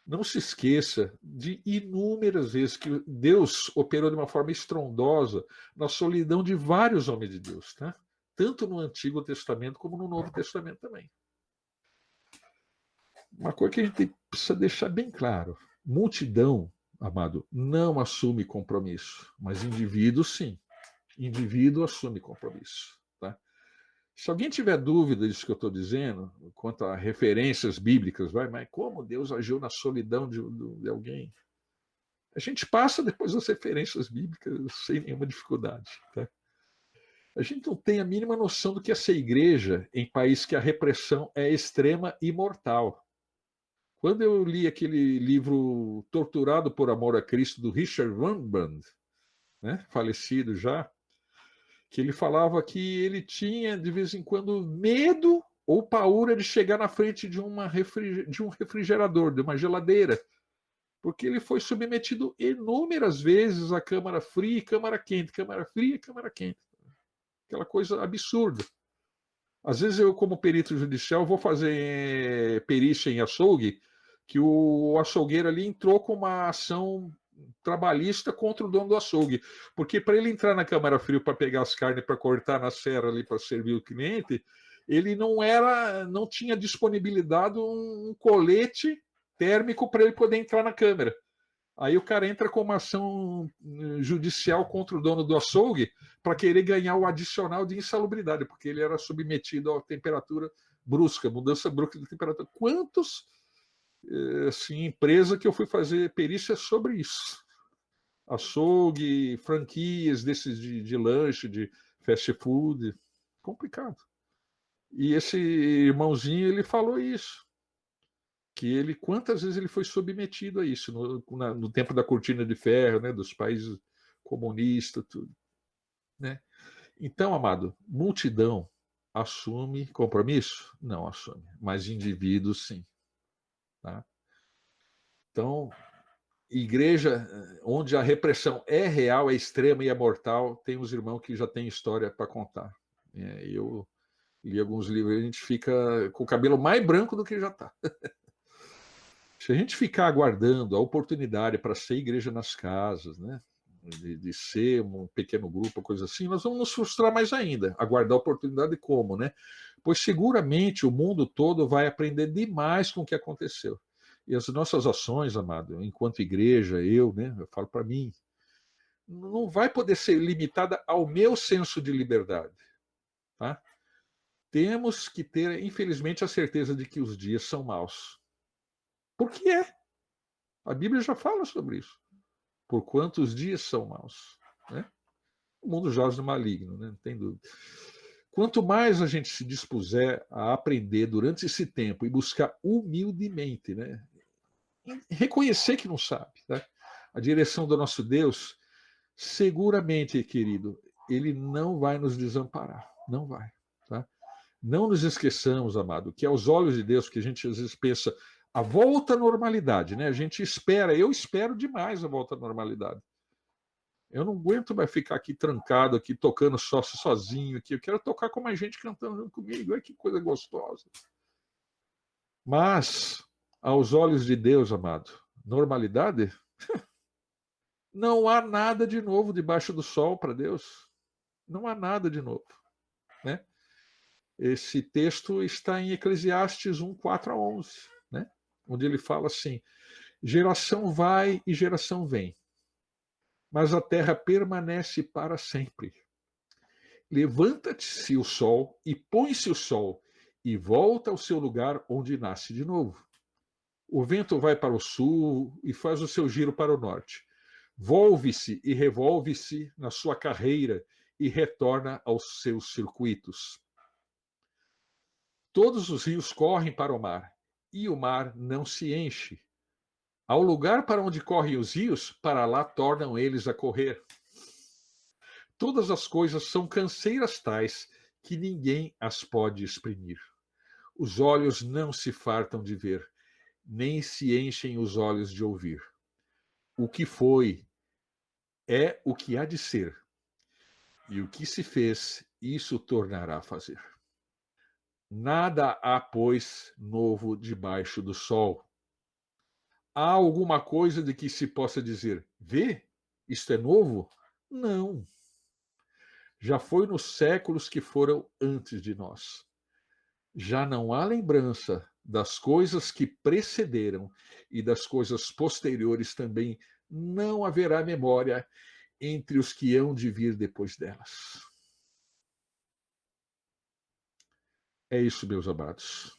não se esqueça de inúmeras vezes que Deus operou de uma forma estrondosa na solidão de vários homens de Deus, tá? Tanto no Antigo Testamento como no Novo Testamento também. Uma coisa que a gente precisa deixar bem claro: multidão, amado, não assume compromisso, mas indivíduo sim. Indivíduo assume compromisso. Tá? Se alguém tiver dúvida disso que eu estou dizendo, quanto a referências bíblicas, mas como Deus agiu na solidão de alguém? A gente passa depois das referências bíblicas sem nenhuma dificuldade. Tá? A gente não tem a mínima noção do que é ser igreja em país que a repressão é extrema e mortal. Quando eu li aquele livro Torturado por Amor a Cristo, do Richard Wurmbrand, né, falecido já, que ele falava que ele tinha, de vez em quando, medo ou paura de chegar na frente de um refrigerador, de uma geladeira, porque ele foi submetido inúmeras vezes a câmara fria e câmara quente, câmara fria e câmara quente. Aquela coisa absurda. Às vezes eu, como perito judicial, vou fazer perícia em açougue, que o açougueiro ali entrou com uma ação trabalhista contra o dono do açougue, porque para ele entrar na câmara fria para pegar as carnes para cortar na serra ali para servir o cliente, ele não tinha disponibilidade um colete térmico para ele poder entrar na câmara. Aí o cara entra com uma ação judicial contra o dono do açougue para querer ganhar o adicional de insalubridade, porque ele era submetido a temperatura brusca, mudança brusca de temperatura. Quantos assim, empresa que eu fui fazer perícia sobre isso? Açougue, franquias desses de lanche, de fast food, complicado. E esse irmãozinho, ele falou isso, que ele, quantas vezes ele foi submetido a isso, no tempo da cortina de ferro, né, dos países comunistas, tudo. Né? Então, amado, multidão assume compromisso? Não assume, mas indivíduos sim. Tá? Então, igreja onde a repressão é real, é extrema e é mortal, tem uns irmãos que já têm história para contar. Eu li alguns livros e a gente fica com o cabelo mais branco do que já está. Se a gente ficar aguardando a oportunidade para ser igreja nas casas, né, de ser um pequeno grupo, coisa assim, nós vamos nos frustrar mais ainda. Aguardar a oportunidade como, né? Pois seguramente o mundo todo vai aprender demais com o que aconteceu. E as nossas ações, amado, enquanto igreja, eu falo para mim, não vai poder ser limitada ao meu senso de liberdade. Tá? Temos que ter, infelizmente, a certeza de que os dias são maus. Por que é? A Bíblia já fala sobre isso. Por quantos dias são maus. Né? O mundo jaz no maligno, né? Não tem dúvida. Quanto mais a gente se dispuser a aprender durante esse tempo e buscar humildemente, né? Reconhecer que não sabe, né? A direção do nosso Deus, seguramente, querido, ele não vai nos desamparar. Não vai. Tá? Não nos esqueçamos, amado, que aos olhos de Deus, que a gente às vezes pensa, a volta à normalidade, né? A gente espera, eu espero demais a volta à normalidade. Eu não aguento mais ficar aqui trancado, aqui tocando só sozinho. Aqui. Eu quero tocar com mais gente cantando comigo. Olha que coisa gostosa. Mas, aos olhos de Deus, amado, normalidade? Não há nada de novo debaixo do sol para Deus. Não há nada de novo. Né? Esse texto está em Eclesiastes 1, 4 a 11, né? Onde ele fala assim, geração vai e geração vem, mas a terra permanece para sempre. Levanta-se o sol e põe-se o sol e volta ao seu lugar onde nasce de novo. O vento vai para o sul e faz o seu giro para o norte. Volve-se e revolve-se na sua carreira e retorna aos seus circuitos. Todos os rios correm para o mar, e o mar não se enche. Ao lugar para onde correm os rios, para lá tornam eles a correr. Todas as coisas são canseiras tais que ninguém as pode exprimir. Os olhos não se fartam de ver, nem se enchem os olhos de ouvir. O que foi é o que há de ser, e o que se fez, isso tornará a fazer. Nada há, pois, novo debaixo do sol. Há alguma coisa de que se possa dizer, vê, isto é novo? Não. Já foi nos séculos que foram antes de nós. Já não há lembrança das coisas que precederam e das coisas posteriores também não haverá memória entre os que hão de vir depois delas. É isso, meus amados.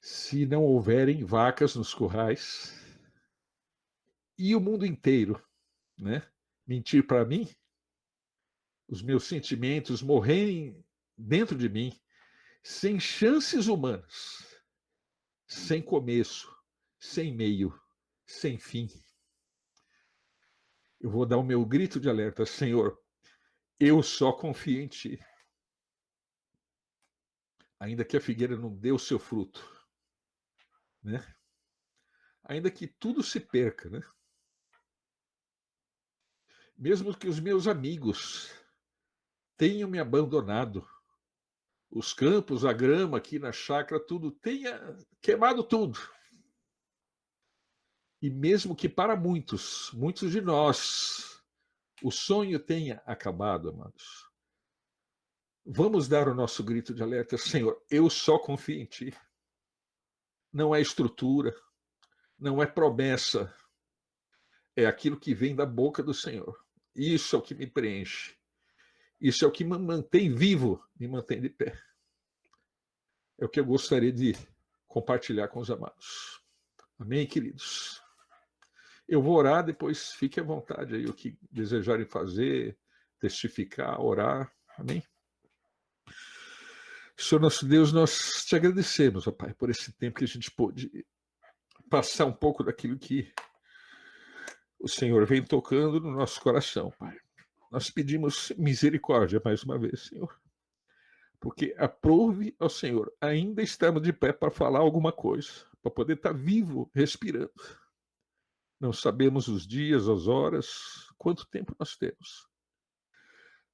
Se não houverem vacas nos currais e o mundo inteiro, né, mentir para mim, os meus sentimentos morrerem dentro de mim, sem chances humanas, sem começo, sem meio, sem fim. Eu vou dar o meu grito de alerta, Senhor, eu só confio em Ti. Ainda que a figueira não dê o seu fruto, né? Ainda que tudo se perca, né? Mesmo que os meus amigos tenham me abandonado, os campos, a grama aqui na chácara, tudo tenha queimado tudo. E mesmo que para muitos de nós, o sonho tenha acabado, amados, vamos dar o nosso grito de alerta, Senhor, eu só confio em Ti. Não é estrutura, não é promessa, é aquilo que vem da boca do Senhor. Isso é o que me preenche. Isso é o que me mantém vivo, me mantém de pé. É o que eu gostaria de compartilhar com os amados. Amém, queridos? Eu vou orar, depois fique à vontade aí, o que desejarem fazer, testificar, orar. Amém? Senhor nosso Deus, nós te agradecemos, ó Pai, por esse tempo que a gente pôde passar um pouco daquilo que o Senhor vem tocando no nosso coração, Pai. Nós pedimos misericórdia mais uma vez, Senhor, porque aprove ao Senhor ainda estamos de pé para falar alguma coisa, para poder estar vivo, respirando. Não sabemos os dias, as horas, quanto tempo nós temos.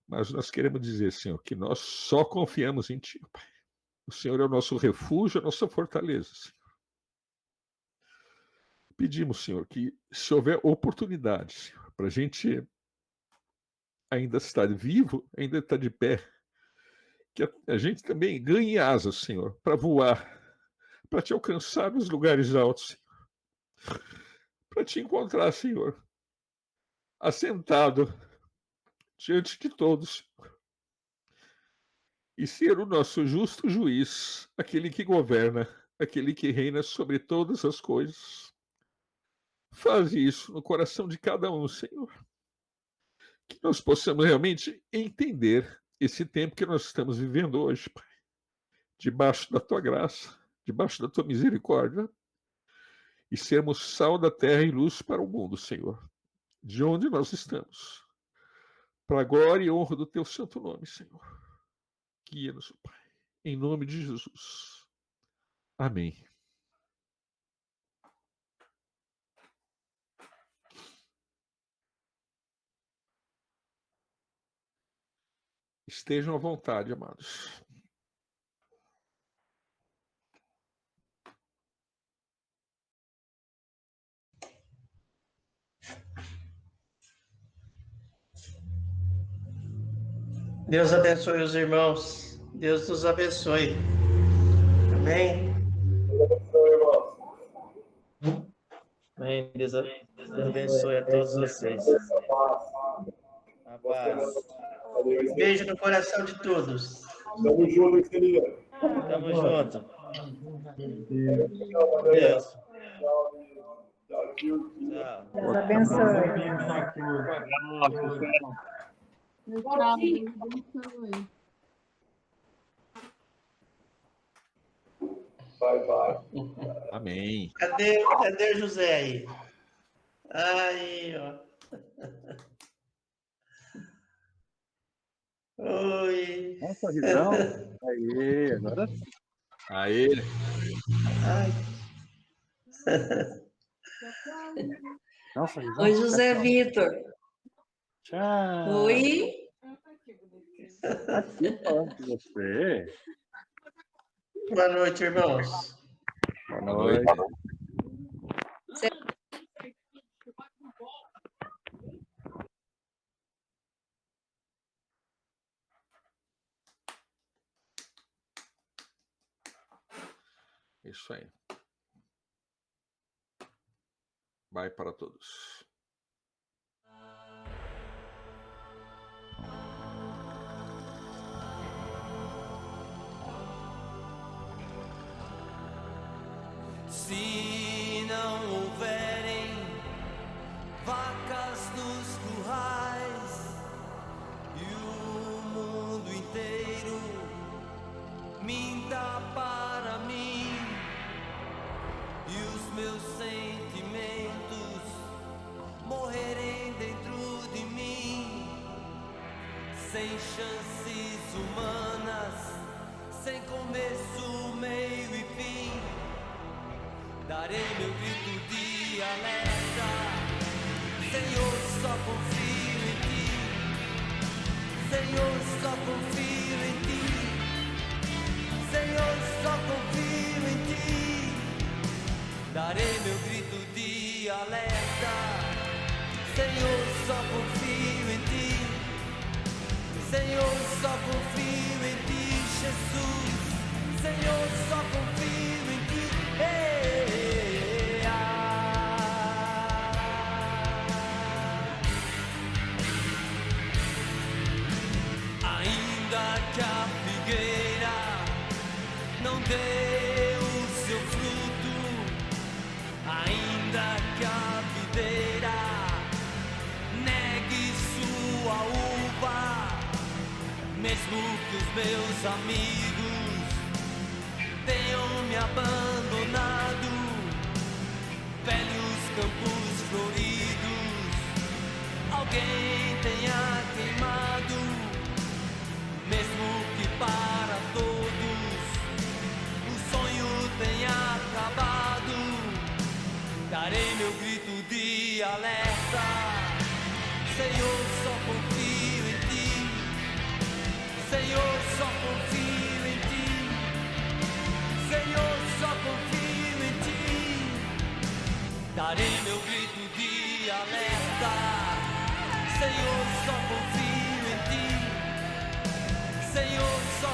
Mas nós queremos dizer, Senhor, que nós só confiamos em Ti, Pai. O Senhor é o nosso refúgio, a nossa fortaleza, Senhor. Pedimos, Senhor, que se houver oportunidade, Senhor, para a gente ainda estar vivo, ainda estar de pé, que a gente também ganhe asas, Senhor, para voar, para Te alcançar nos lugares altos, Senhor. Para Te encontrar, Senhor, assentado diante de todos, e ser o nosso justo juiz, aquele que governa, aquele que reina sobre todas as coisas. Faz isso no coração de cada um, Senhor. Que nós possamos realmente entender esse tempo que nós estamos vivendo hoje, Pai. Debaixo da Tua graça, debaixo da Tua misericórdia, e sermos sal da terra e luz para o mundo, Senhor. De onde nós estamos. Para a glória e honra do Teu santo nome, Senhor. Guia-nos, Pai. Em nome de Jesus. Amém. Estejam à vontade, amados. Deus abençoe os irmãos. Deus nos abençoe. Amém? Amém. Deus abençoe a todos vocês. A paz. Beijo no coração de todos. Tamo junto, querido. Tamo junto. Deus. Tchau. Deus abençoe. Tchau, Deus abençoe. Bye. Amém. Cadê o José aí? Aí, ó. Oi. Nossa, Rizão. Aí, agora sim. Aí, Ai. Nossa, Rizão. Oi, José Vitor. Tchau. Oi. Aqui falando com você. Boa noite, irmãos. Boa boa noite. noite. Isso aí. Vai para todos. Se não houverem vacas nos currais e o mundo inteiro minta para mim e os meus sentimentos morrerem dentro de mim, sem chances humanas, sem começo, meio e fim, darei meu grito de alerta. Senhor, só confio em ti. Senhor, só confio em ti. Senhor, só confio em ti. Darei meu grito de alerta. Senhor, só confio em ti. Senhor, só confio em ti, Jesus. Senhor, só confio em ti. Ainda que a figueira não dê o seu fruto, ainda que a videira negue sua uva, mesmo que os meus amigos tenham me abandonado, velhos campos floridos alguém tenha queimado, mesmo que para todos o sonho tenha acabado, darei meu grito de alerta. Senhor, só confio em ti. Senhor, só confio em ti. Senhor, só confio em ti. Darei meu grito de alerta. Senhor, só confio em ti. Senhor, só